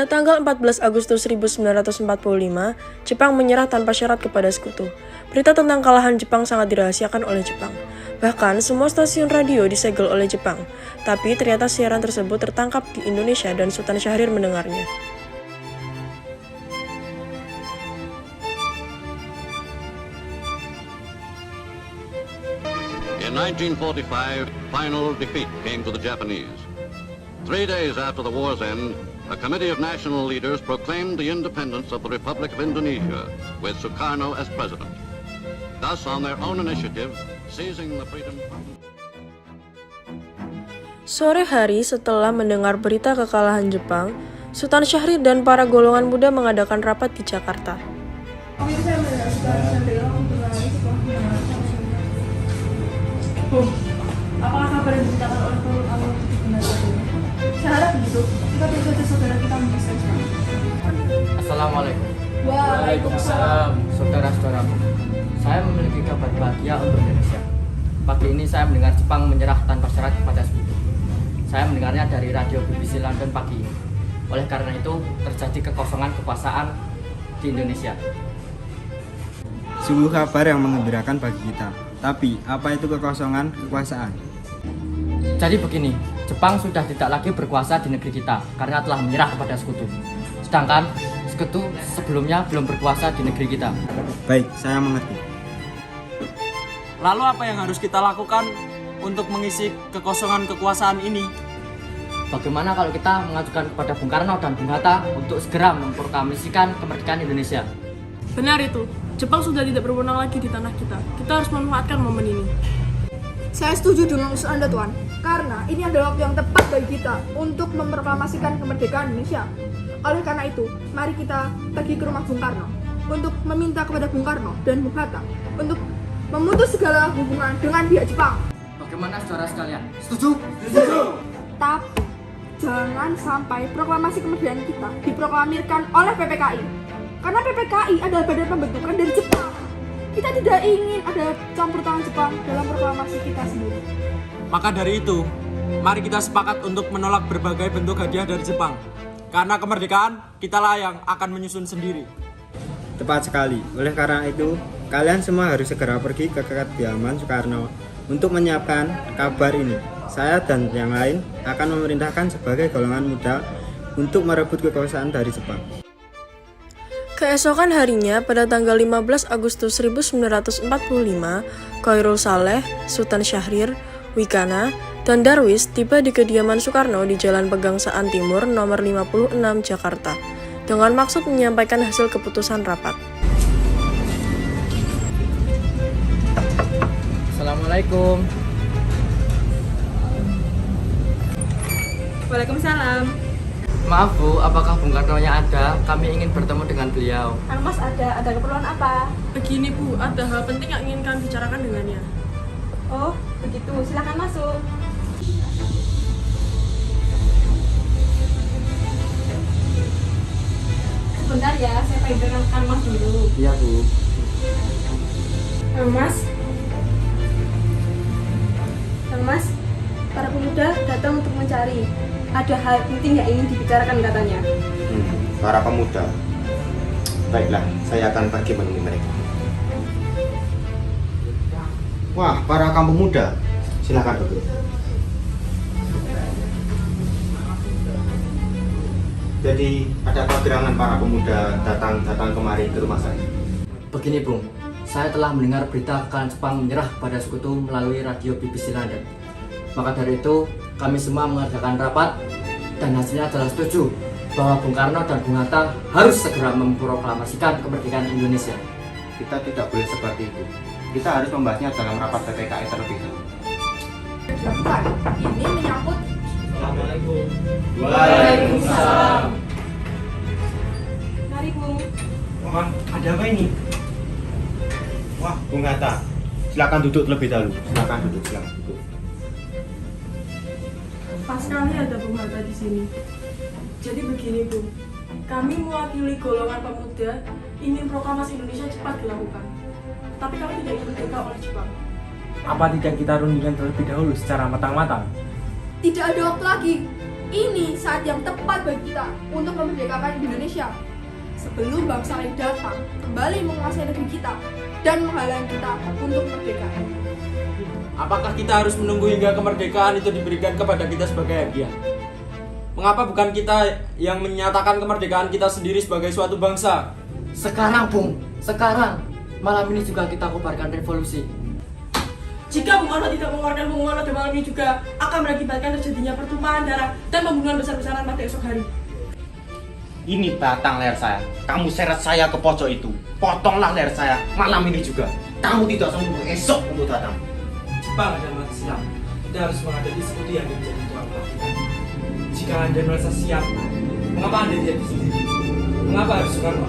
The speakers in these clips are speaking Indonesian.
Pada tanggal 14 Agustus 1945, Jepang menyerah tanpa syarat kepada sekutu. Berita tentang kekalahan Jepang sangat dirahasiakan oleh Jepang. Bahkan, semua stasiun radio disegel oleh Jepang. Tapi ternyata siaran tersebut tertangkap di Indonesia dan Sultan Syahrir mendengarnya. In 1945, final defeat came to the Japanese. 3 days after the war's end, a committee of national leaders proclaimed the independence of the Republic of Indonesia, with Sukarno as president. Thus, on their own initiative, seizing the freedom. Sore hari setelah mendengar berita kekalahan Jepang, Sultan Syahrir dan para golongan muda mengadakan rapat di Jakarta. Apakah kabar yang diberitakan oleh Paul Awal itu benar adanya? Saya harap begitu. Kita tunggu saja saudara kita bisa sekarang. Assalamualaikum. Waalaikumsalam. Saudara-saudaraku, saya memiliki kabar bahagia untuk Indonesia. Pagi ini saya mendengar Jepang menyerah tanpa syarat kepada sekutu. Saya mendengarnya dari radio BBC London pagi ini. Oleh karena itu, terjadi kekosongan kekuasaan di Indonesia. Sungguh kabar yang menggembirakan bagi kita. Tapi, apa itu kekosongan kekuasaan? Jadi begini, Jepang sudah tidak lagi berkuasa di negeri kita karena telah menyerah kepada sekutu. Sedangkan sekutu sebelumnya belum berkuasa di negeri kita. Baik, saya mengerti. Lalu apa yang harus kita lakukan untuk mengisi kekosongan kekuasaan ini? Bagaimana kalau kita mengajukan kepada Bung Karno dan Bung Hatta untuk segera memproklamasikan kemerdekaan Indonesia? Benar itu. Jepang sudah tidak berwenang lagi di tanah kita. Kita harus memanfaatkan momen ini. Saya setuju dengan usul Anda, Tuan. Karena ini adalah waktu yang tepat bagi kita untuk memproklamasikan kemerdekaan Indonesia. Oleh karena itu, mari kita pergi ke rumah Bung Karno untuk meminta kepada Bung Karno dan Bung Hatta untuk memutus segala hubungan dengan pihak Jepang. Bagaimana saudara sekalian? Setuju? Tapi, jangan sampai proklamasi kemerdekaan kita diproklamirkan oleh PPKI. Karena PPKI adalah badan pembentukan dari Jepang. Kita tidak ingin ada campur tangan Jepang dalam proklamasi kita sendiri. Maka dari itu, mari kita sepakat untuk menolak berbagai bentuk hadiah dari Jepang. Karena kemerdekaan, kitalah yang akan menyusun sendiri. Tepat sekali. Oleh karena itu, kalian semua harus segera pergi ke kediaman Sukarno untuk menyiapkan kabar ini. Saya dan yang lain akan memerintahkan sebagai golongan muda untuk merebut kekuasaan dari Jepang. Keesokan harinya, pada tanggal 15 Agustus 1945, Khairul Saleh, Sultan Syahrir, Wikana, dan Darwis tiba di kediaman Sukarno di Jalan Pegangsaan Timur nomor 56 Jakarta, dengan maksud menyampaikan hasil keputusan rapat. Assalamualaikum. Waalaikumsalam. Maaf Bu, apakah Bung Karno-nya ada? Kami ingin bertemu dengan beliau. Mas ada keperluan apa? Begini Bu, ada hal penting yang ingin kami bicarakan dengannya. Oh, begitu. Silakan masuk. Sebentar ya, saya perkenalkan Mas dulu. Iya Bu. Mas, para pemuda datang untuk mencari. Ada hal penting yang ingin dibicarakan katanya. Para pemuda. Baiklah, saya akan pergi menemui mereka. Wah, para kampung muda. Silakan duduk. Jadi, ada apa gerangan para pemuda datang kemari ke rumah saya? Begini Bung, saya telah mendengar berita kekalahan Jepang menyerah pada sekutu melalui radio BBC London. Maka dari itu, kami semua mengadakan rapat dan hasilnya adalah setuju bahwa Bung Karno dan Bung Hatta harus segera memproklamasikan kemerdekaan Indonesia. Kita tidak boleh seperti itu. Kita harus membahasnya dalam rapat PPKI terlebih dahulu. Bukan, ini menyangkut. Assalamualaikum. Waalaikumsalam. Mari Bung. Wah, ada apa ini? Wah, Bung Hatta. Silakan duduk terlebih dahulu. Silakan duduk. Pas sekali ada Bung Hatta di sini. Jadi begini Bu, kami mewakili golongan pemuda ingin proklamasi Indonesia cepat dilakukan. Tapi kami tidak ingin merdeka oleh Jepang. Apa tidak kita rundingkan terlebih dahulu secara matang-matang? Tidak ada waktu lagi. Ini saat yang tepat bagi kita untuk memerdekakan Indonesia. Sebelum bangsa lain datang, kembali menguasai negeri kita dan menghalangi kita untuk merdeka. Apakah kita harus menunggu hingga kemerdekaan itu diberikan kepada kita sebagai hadiah? Mengapa bukan kita yang menyatakan kemerdekaan kita sendiri sebagai suatu bangsa? Sekarang, Bung, sekarang. Malam ini juga kita kobarkan revolusi. Jika Bung Karno tidak mengeluarkan pengumuman pada malam ini juga akan mengakibatkan terjadinya pertumpahan darah dan pembunuhan besar-besaran pada esok hari. Ini batang leher saya. Kamu seret saya ke pojok itu. Potonglah leher saya malam ini juga. Kamu tidak usah menunggu esok untuk datang. Jepang dan mati silam. Kita harus menghadapi sekutu yang menjadi tuan rumah kita. Jika Anda merasa siap, mengapa Anda tidak di sini? Mengapa harus Soekarno?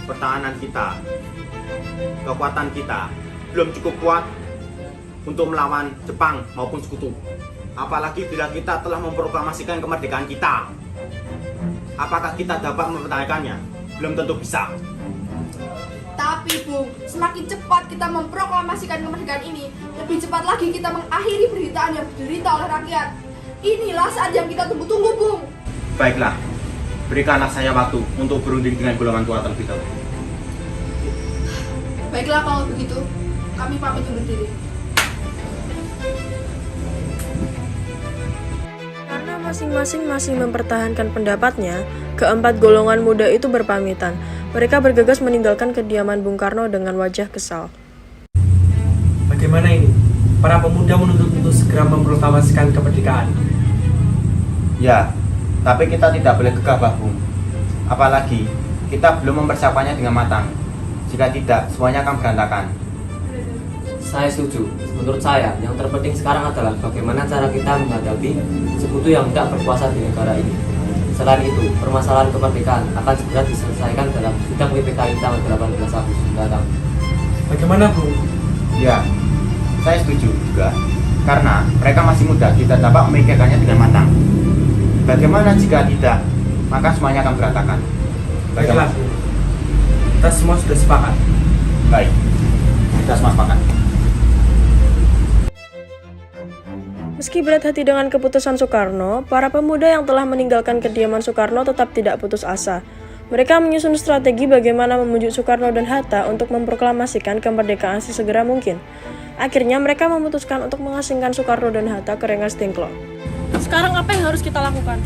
Pertahanan kita, kekuatan kita belum cukup kuat untuk melawan Jepang maupun sekutu. Apalagi bila kita telah memproklamasikan kemerdekaan kita. Apakah kita dapat mempertahankannya? Belum tentu bisa. Tapi Bung, semakin cepat kita memproklamasikan kemerdekaan ini, lebih cepat lagi kita mengakhiri penderitaan yang diderita oleh rakyat. Inilah saat yang kita tunggu-tunggu, Bung. Baiklah, berikanlah saya waktu untuk berunding dengan golongan tua terlebih dahulu. Baiklah kalau begitu, kami pamit undur diri. Karena masing-masing masih mempertahankan pendapatnya, keempat golongan muda itu berpamitan. Mereka bergegas meninggalkan kediaman Bung Karno dengan wajah kesal. Bagaimana ini? Para pemuda menuntut untuk segera memproklamasikan kemerdekaan. Ya, tapi kita tidak boleh gegabah, Bung. Apalagi kita belum mempersiapkannya dengan matang. Jika tidak, semuanya akan berantakan. Saya setuju. Menurut saya, yang terpenting sekarang adalah bagaimana cara kita menghadapi sekutu yang tidak berkuasa di negara ini. Selain itu, permasalahan kemerdekaan akan segera diselesaikan dalam sidang PPKI tanggal 18 Agustus mendatang. Bagaimana, Bung? Ya, saya setuju juga. Karena mereka masih muda, kita dapat memikirkannya dengan matang. Bagaimana jika tidak, maka semuanya akan berantakan. Baiklah, Bung. Kita semua sudah sepakat. Baik, kita semua sepakat. Meski berat hati dengan keputusan Soekarno, para pemuda yang telah meninggalkan kediaman Soekarno tetap tidak putus asa. Mereka menyusun strategi bagaimana memujuk Soekarno dan Hatta untuk memproklamasikan kemerdekaan sesegera mungkin. Akhirnya mereka memutuskan untuk mengasingkan Soekarno dan Hatta ke Rengas Dengklok. Sekarang apa yang harus kita lakukan?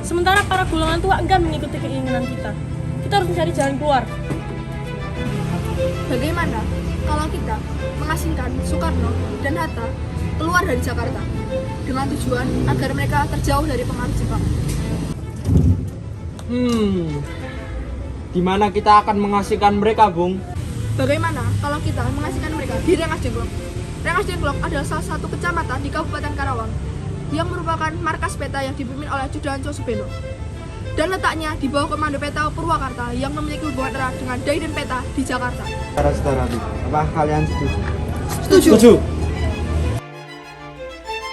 Sementara para golongan tua enggan mengikuti keinginan kita. Kita harus mencari jalan keluar. Bagaimana kalau kita mengasingkan Soekarno dan Hatta keluar dari Jakarta dengan tujuan agar mereka terjauh dari pengaruh Jepang? Di mana kita akan mengasingkan mereka, Bung? Bagaimana kalau kita mengasingkan mereka di Rengas Dengklok? Rengas Dengklok adalah salah satu kecamatan di Kabupaten Karawang yang merupakan markas peta yang dipimpin oleh Judanco Subeno dan letaknya di bawah komando peta Purwakarta yang memiliki hubungan erat dengan Dai dan Peta di Jakarta. Saudara-saudara, apa kalian setuju? Setuju.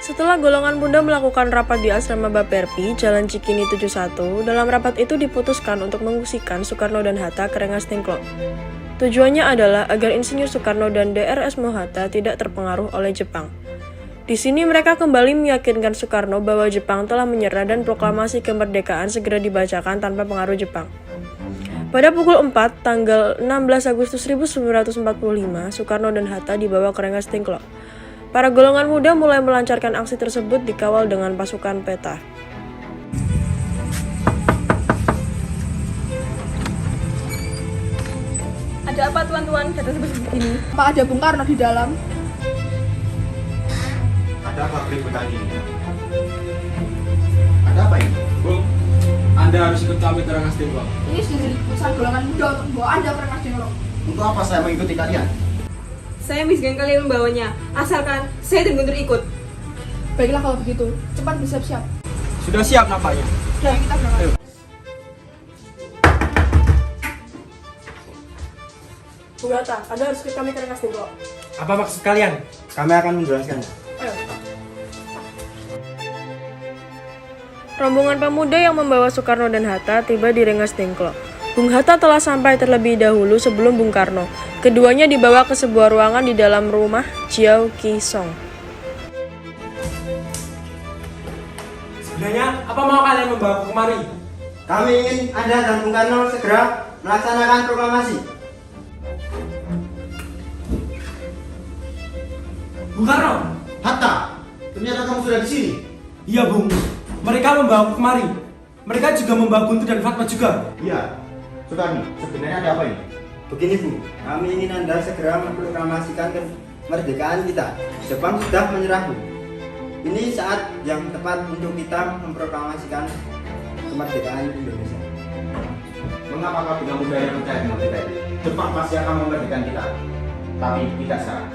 Setelah golongan muda melakukan rapat di asrama Baperpi, Jalan Cikini 71, dalam rapat itu diputuskan untuk mengungsikan Soekarno dan Hatta ke Rengas Dengklok. Tujuannya adalah agar Insinyur Soekarno dan Drs Mohatta tidak terpengaruh oleh Jepang. Di sini mereka kembali meyakinkan Soekarno bahwa Jepang telah menyerah dan proklamasi kemerdekaan segera dibacakan tanpa pengaruh Jepang. Pada pukul 4, tanggal 16 Agustus 1945, Soekarno dan Hatta dibawa ke Rengas Dengklok. Para golongan muda mulai melancarkan aksi tersebut dikawal dengan pasukan peta. Ada apa tuan-tuan? Datang seperti ini. Apa ada Bung Karno di dalam? Ada apa keributan ini? Ada apa ini? Bung, Anda harus ikut kami ke Rengas Dengklok. Ini sudah jadi keputusan golongan muda untuk membawa Anda ke Rengas Dengklok. Untuk apa saya mengikuti kalian? Saya miskin kalian membawanya, asalkan saya dan Guntur ikut. Baiklah kalau begitu, cepat bersiap-siap. Sudah siap nampaknya. Dan kita berangkat. Bung Hatta, Anda harus ikut kami ke Rengas Dengklok. Apa maksud kalian? Kami akan menjelaskannya. Ayo. Rombongan pemuda yang membawa Soekarno dan Hatta tiba di Rengas Dengklok. Bung Hatta telah sampai terlebih dahulu sebelum Bung Karno. Keduanya dibawa ke sebuah ruangan di dalam rumah Jiao Ki Song. Sebenarnya apa mau kalian membawa aku kemari? Kami ingin Anda dan Bung Karno segera melaksanakan proklamasi. Bung Karno? Hatta, ternyata kamu sudah di sini. Iya Bung, mereka membawa aku kemari. Mereka juga membawa Guntur dan Fatma juga. Iya, Sukarni, sebenarnya ada apa ini? Begini Bu, kami ingin Anda segera memproklamasikan kemerdekaan kita. Jepang sudah menyerah Bu. Ini saat yang tepat untuk kita memproklamasikan kemerdekaan Indonesia. Mengapa kau tidak mudah yang percaya dengan kita itu? Jepang pasti akan memerdekakan kita, tapi tidak sekarang.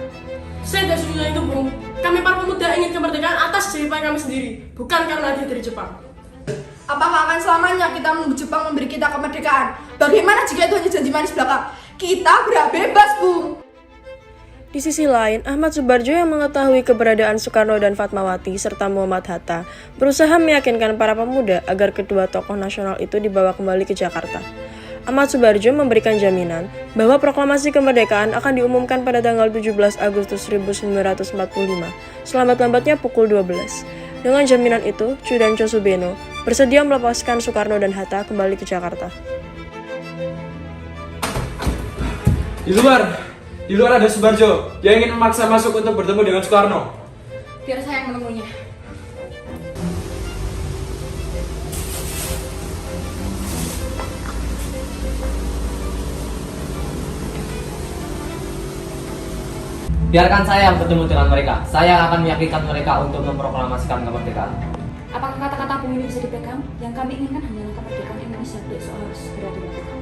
Saya tidak setuju itu, Bung. Kami para pemuda ingin kemerdekaan atas jeripaya kami sendiri, bukan karena dia dari Jepang. Apakah akan selamanya kita menunggu Jepang memberi kita kemerdekaan? Bagaimana jika itu hanya janji manis belaka? Kita berhak bebas, Bung. Di sisi lain, Ahmad Subarjo yang mengetahui keberadaan Soekarno dan Fatmawati serta Muhammad Hatta berusaha meyakinkan para pemuda agar kedua tokoh nasional itu dibawa kembali ke Jakarta. Ahmad Subarjo memberikan jaminan bahwa proklamasi kemerdekaan akan diumumkan pada tanggal 17 Agustus 1945, selambat-lambatnya pukul 12. Dengan jaminan itu, Chu dan Chosubeno bersedia melepaskan Soekarno dan Hatta kembali ke Jakarta. Di luar ada Subarjo. Dia ingin memaksa masuk untuk bertemu dengan Soekarno. Biar saya yang menemuinya. Biarkan saya yang bertemu dengan mereka. Saya akan meyakinkan mereka untuk memproklamasikan kemerdekaan. Apakah kata-kata Bung ini bisa dipegang? Yang kami inginkan hanyalah kemerdekaan Indonesia. Besok harus segera dilakukan.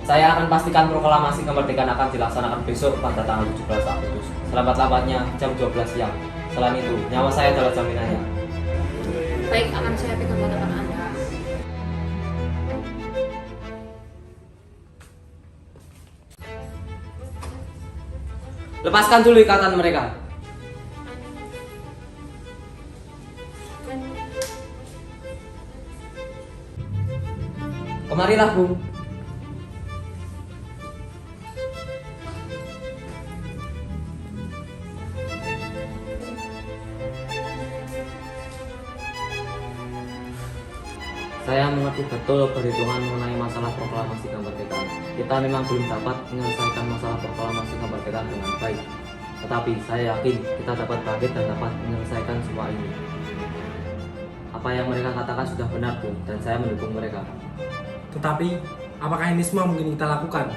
Saya akan pastikan proklamasi kemerdekaan akan dilaksanakan besok pada tanggal 17 Agustus. Selambat-lambatnya jam 12 siang. Selain itu, nyawa saya adalah jaminannya. Baik, akan saya pegang kata-kata Anda. Lepaskan dulu ikatan mereka. Kemarilah, Bung. Saya mengerti betul perhitungan mengenai masalah proklamasi kemerdekaan. Kita memang belum dapat menyelesaikan masalah proklamasi kemerdekaan dengan baik. Tetapi saya yakin kita dapat bangkit dan dapat menyelesaikan semua ini. Apa yang mereka katakan sudah benar, Bung, dan saya mendukung mereka. Tetapi, apakah ini semua mungkin kita lakukan?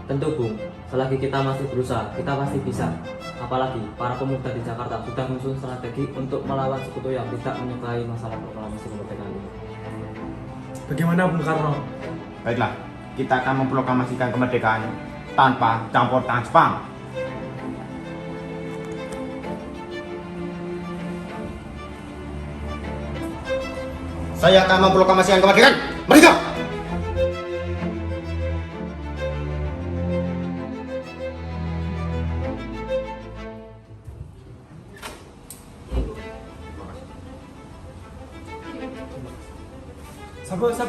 Tentu, Bung, selagi kita masih berusaha, kita pasti bisa. Apalagi para pemuda di Jakarta sudah menyusun strategi untuk melawan sekutu yang tidak menyukai masalah proklamasi kemerdekaan ini. Bagaimana Bung Karno? Baiklah, kita akan memproklamasikan kemerdekaan tanpa campur tangan Jepang. Saya akan memproklamasikan kemerdekaan mereka.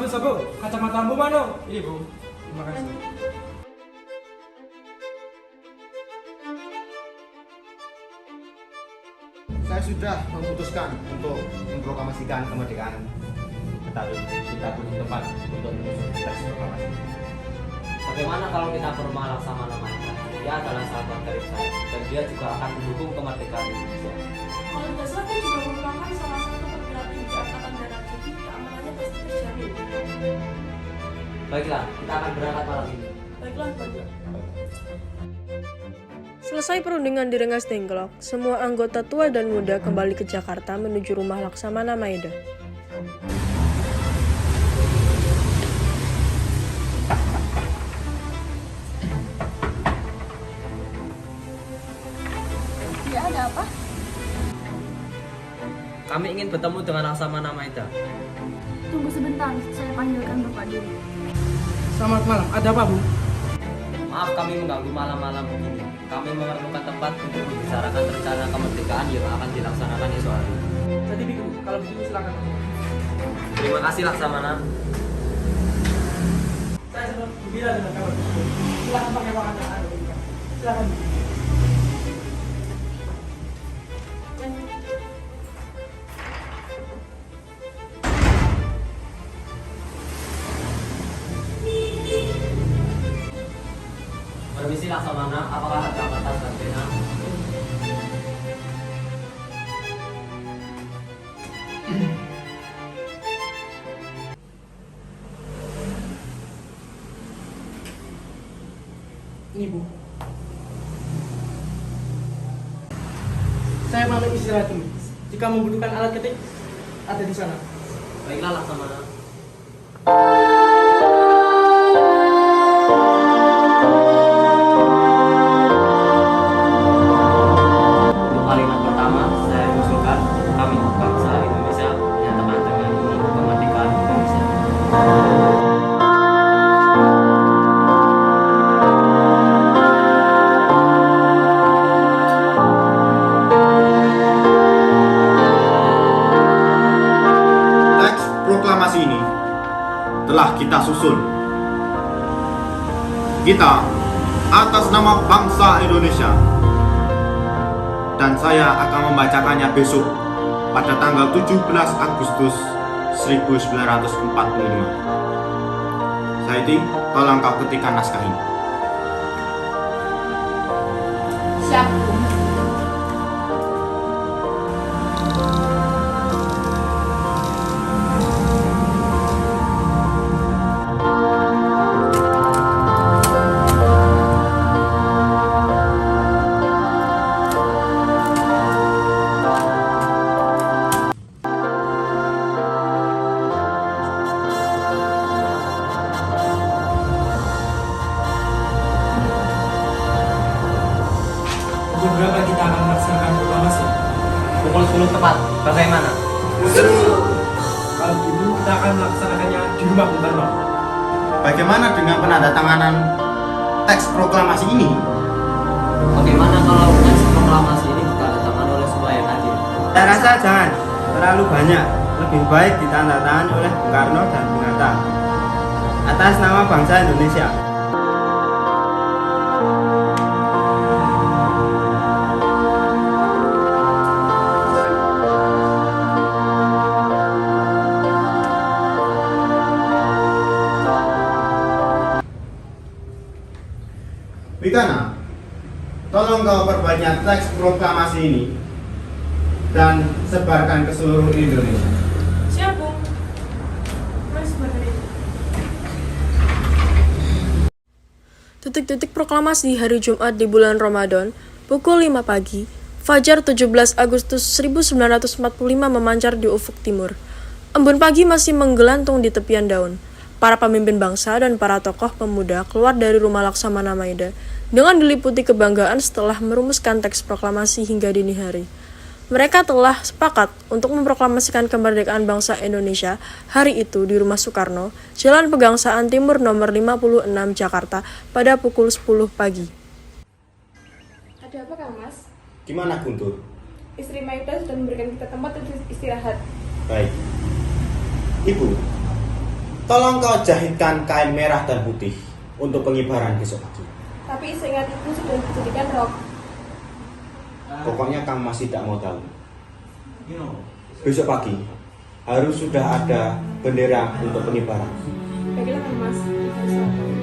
Sabu, kacamatamu mana? Ini Bu, terima kasih. Saya sudah memutuskan untuk memproklamasikan kemerdekaan, tetapi kita butuh tempat untuk menyusun teks proklamasi. Bagaimana kalau kita ke rumah Laksamana Maeda? Dia adalah sahabat karib saya, dan dia juga akan mendukung kemerdekaan Indonesia. Kalau tidak salah, dia juga merupakan salah satu perwira tinggi Angkatan Darat, jadi keamanannya pasti terjamin. Baiklah, kita akan berangkat malam ini. Baiklah, Bapak. Selesai perundingan di Rengas Dengklok, semua anggota tua dan muda kembali ke Jakarta menuju rumah Laksamana Maeda. Ya, ada apa? Kami ingin bertemu dengan Laksamana Maeda. Tunggu sebentar, saya panggilkan Bapak dulu. Selamat malam, ada apa Bu? Maaf kami mengganggu malam-malam begini. Kami memerlukan tempat untuk membicarakan rencana kemerdekaan yang akan dilaksanakan esok hari. Jadi Biku, kalau begitu silakan. Terima kasih Laksamana. Saya sangat gembira dengan kabar tersebut. Silakan pakai makanan yang Anda berikan. Silakan. apakah ada kertas dan pena? Ini Bu. Saya pamit istirahat dulu. Jika membutuhkan alat ketik, ada di sana. Baiklah Laksamana. Untuk kalimat pertama, saya usulkan kami bangsa Indonesia menyatakan dengan ini kemerdekaan Indonesia. Teks proklamasi ini telah kita susun. Kita atas nama bangsa Indonesia, dan saya akan membacakannya besok pada tanggal 17 Agustus 1945. Saidi, tolong kau ketikkan naskah ini. Siap, Bu. Pukul berapa kita akan melaksanakan proklamasi? Pukul 10 tepat. Bagaimana? Kalau gitu kita akan melaksanakannya di rumah Bung Karno. Bagaimana dengan penandatanganan teks proklamasi ini? Bagaimana kalau teks proklamasi ini ditandatangani oleh semua yang hadir? Saya rasa jangan terlalu banyak. Lebih baik ditandatangani oleh Bung Karno dan Bung Hatta atas nama bangsa Indonesia. Wikana, tolong kau perbanyak teks proklamasi ini dan sebarkan ke seluruh Indonesia. Siap, Bung. Mas, materi. Detik-detik proklamasi hari Jumat di bulan Ramadan, pukul 5 pagi, Fajar 17 Agustus 1945 memancar di ufuk timur. Embun pagi masih menggelantung di tepian daun. Para pemimpin bangsa dan para tokoh pemuda keluar dari rumah Laksamana Maeda dengan diliputi kebanggaan setelah merumuskan teks proklamasi hingga dini hari. Mereka telah sepakat untuk memproklamasikan kemerdekaan bangsa Indonesia hari itu di Rumah Soekarno, Jalan Pegangsaan Timur nomor 56 Jakarta pada pukul 10 pagi. Ada apa, Kang Mas? Gimana Guntur? Istri Maida sudah memberikan kita tempat untuk istirahat. Baik. Ibu, tolong kau jahitkan kain merah dan putih untuk pengibaran besok pagi. Tapi seingat Ibu sudah dijadikan rok. Pokoknya Kang masih tidak mau tahu. Besok pagi harus sudah ada bendera untuk pengibaran. Baiklah, Kang Mas. Kita usahakan.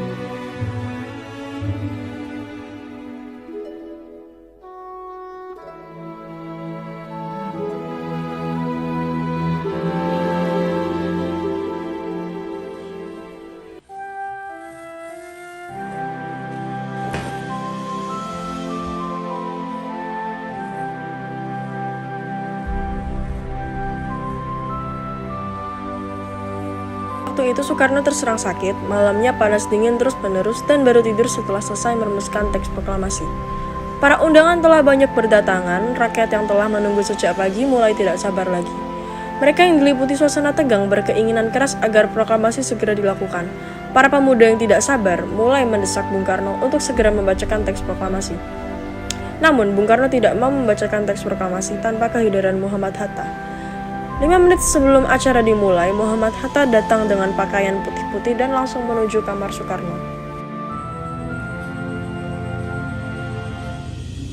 Waktu itu Soekarno terserang sakit, malamnya panas dingin terus-menerus dan baru tidur setelah selesai merumuskan teks proklamasi. Para undangan telah banyak berdatangan, rakyat yang telah menunggu sejak pagi mulai tidak sabar lagi. Mereka yang diliputi suasana tegang berkeinginan keras agar proklamasi segera dilakukan. Para pemuda yang tidak sabar mulai mendesak Bung Karno untuk segera membacakan teks proklamasi. Namun Bung Karno tidak mau membacakan teks proklamasi tanpa kehadiran Muhammad Hatta. 5 menit sebelum acara dimulai, Muhammad Hatta datang dengan pakaian putih-putih dan langsung menuju kamar Soekarno.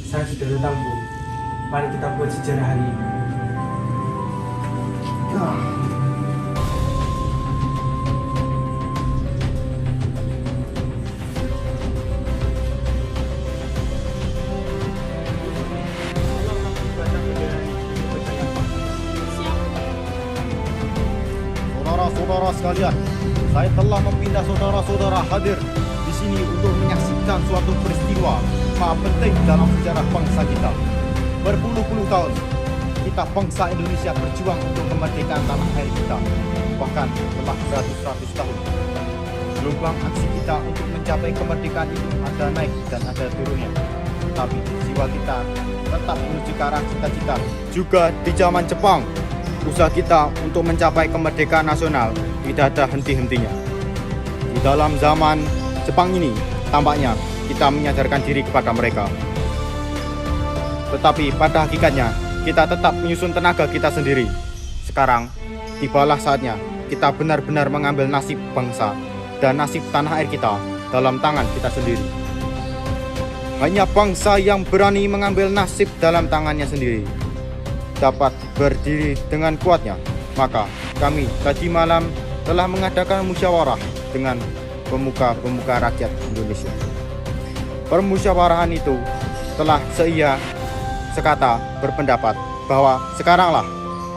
Saya sudah datang, Bu. Mari kita buat sejarah hari ini. sekalian, saya telah meminta saudara-saudara hadir di sini untuk menyaksikan suatu peristiwa sangat penting dalam sejarah bangsa kita. Berpuluh-puluh tahun, kita bangsa Indonesia berjuang untuk kemerdekaan tanah air kita. Bahkan telah beratus-ratus tahun. Gelombang aksi kita untuk mencapai kemerdekaan itu ada naik dan ada turunnya. Tapi jiwa kita tetap menuju ke arah cita-cita. Juga di zaman Jepang, usaha kita untuk mencapai kemerdekaan nasional tidak ada henti-hentinya. Di dalam zaman Jepang ini, tampaknya kita menyadarkan diri kepada mereka. Tetapi pada hakikatnya, kita tetap menyusun tenaga kita sendiri. Sekarang, tibalah saatnya kita benar-benar mengambil nasib bangsa dan nasib tanah air kita dalam tangan kita sendiri. Hanya bangsa yang berani mengambil nasib dalam tangannya sendiri dapat berdiri dengan kuatnya. Maka kami tadi malam telah mengadakan musyawarah dengan pemuka-pemuka rakyat Indonesia. Permusyawarahan itu telah sekata berpendapat bahwa sekaranglah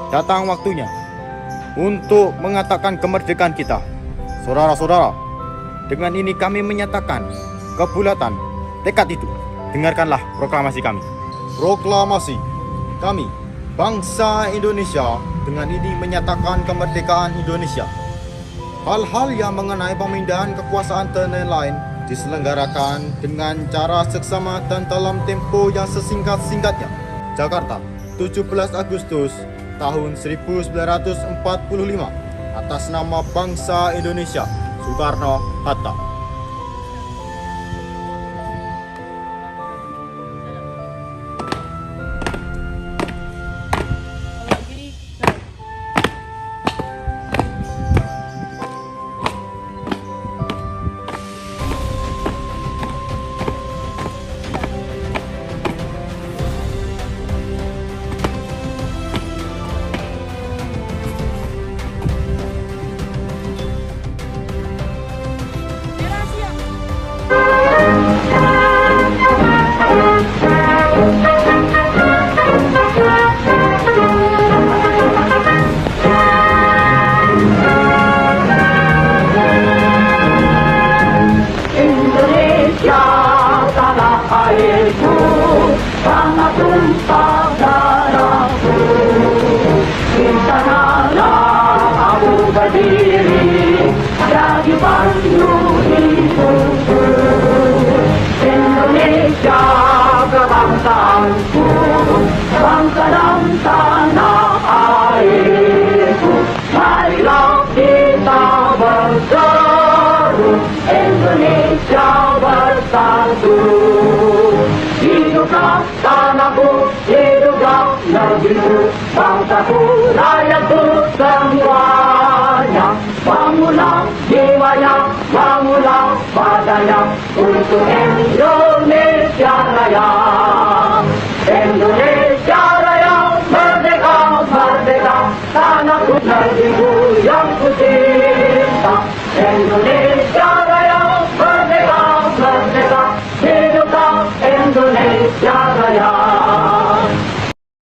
datang waktunya untuk mengatakan kemerdekaan kita. Saudara-saudara, dengan ini kami menyatakan kebulatan tekad itu. Dengarkanlah proklamasi kami. Proklamasi kami, bangsa Indonesia, dengan ini menyatakan kemerdekaan Indonesia. Hal-hal yang mengenai pemindahan kekuasaan dan lain-lain diselenggarakan dengan cara seksama dan dalam tempo yang sesingkat-singkatnya. Jakarta, 17 Agustus tahun 1945, atas nama bangsa Indonesia, Soekarno-Hatta. Indonesia kebangsaanku, bangsa dan tanah airku, marilah kita berseru, Indonesia bersatu. Hiduplah tanahku, hiduplah negeriku, bangsaku, rakyatku semuanya. Bangunlah jiwanya, bangunlah badannya untuk Indonesia Raya. Indonesia Raya, merdeka, merdeka, tanahku negeriku yang ku cinta. Indonesia